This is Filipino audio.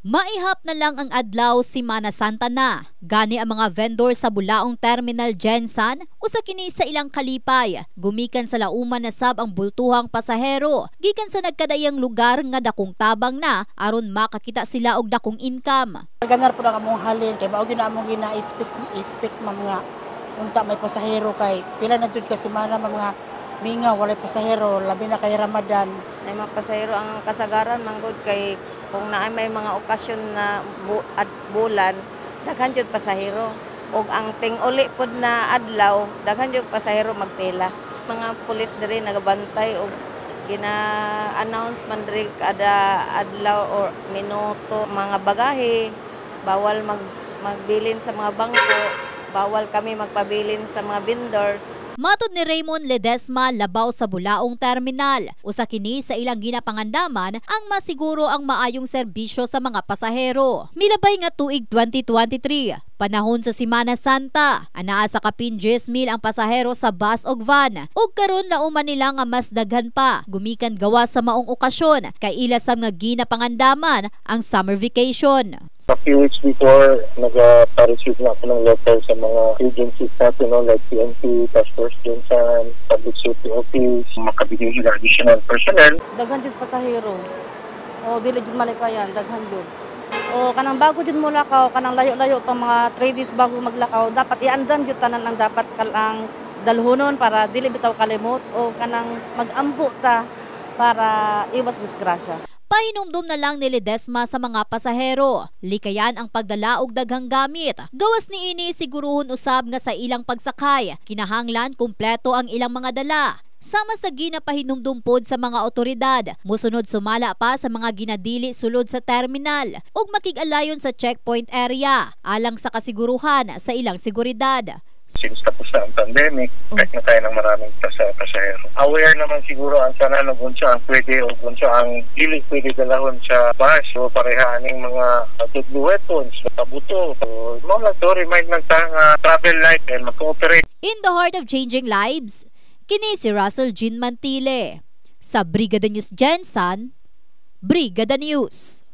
Maihap na lang ang adlaw Semana Santa na. Gani ang mga vendor sa Bulaong Terminal Gensan usa kini sa ilang kalipay. Gumikan sa lauman na sab ang bultuhang pasahero gikan sa nagkadayang lugar nga dakong tabang na aron makakita sila og dakong income. Ganar po na among halin kay mao gyud na among gina-expect mga unta may pasahero kay pila na jud ka semana mga mingaw walay pasahero labi na kay Ramadan. Ay mga pasahero ang kasagaran manggod kay kung naay may mga okasyon na bulan, daghan jud pasahero. Og ang ting-uli pod na adlaw, daghan jud pasahero magpila. Mga pulis diri nagabantay og gina-announce man diri kada adlaw or minuto. Mga bagahe, bawal magbilin sa mga bangko, bawal kami magpabilin sa mga vendors. Matod ni Raymond Ledesma labaw sa Bulaong Terminal, usa kini sa ilang ginapangandaman ang masiguro ang maayong serbisyo sa mga pasahero. Milabay nga tuig 2023, panahon sa Semana Santa, anaa sa kapin 10,000 ang pasahero sa bus ug van. Ug karon nauman nila nga mas daghan pa, gumikan gawas sa maong okasyon kay ilasam nga ginapangandaman ang summer vacation. A few weeks before, nag-receive na ako ng letter sa mga agencies natin, like PNP, Task Force Gensan, Public Safety Office, makabigay sila additional personnel. Daghan jud pasahero. O dili jud malikayan, daghan jud. O kanang bago jud mo lakaw, kanang layo-layo pa mga 3 days bago maglakaw, dapat iandam jud tanan ang dapat kalang dalhonon para dili bitaw kalimot o kanang mag-ambo ta para iwas disgrasya. Pahinumdum na lang ni Ledesma sa mga pasahero. Likayan ang pagdala og daghang gamit. Gawas ni ini siguruhon usab nga sa ilang pagsakay, kinahanglan kumpleto ang ilang mga dala. Sama sa ginapahinumdum pod sa mga otoridad, musunod sumala pa sa mga ginadili sulod sa terminal ug makig-alayon sa checkpoint area alang sa kasiguruhan sa ilang seguridad. Since tapos na ang pandemic, kahit na tayo ng maraming pasahero. Aware naman siguro ang sana kung siya ang pwede o kung siya ang dili pwede dalahon sa bus o parehaan ng mga deadly weapons, kabuto. So, mga remind lang sa travel light and mag-cooperate. In the heart of changing lives, kini si Russell Jean Mantile. Sa Brigada News Gensan, Brigada News.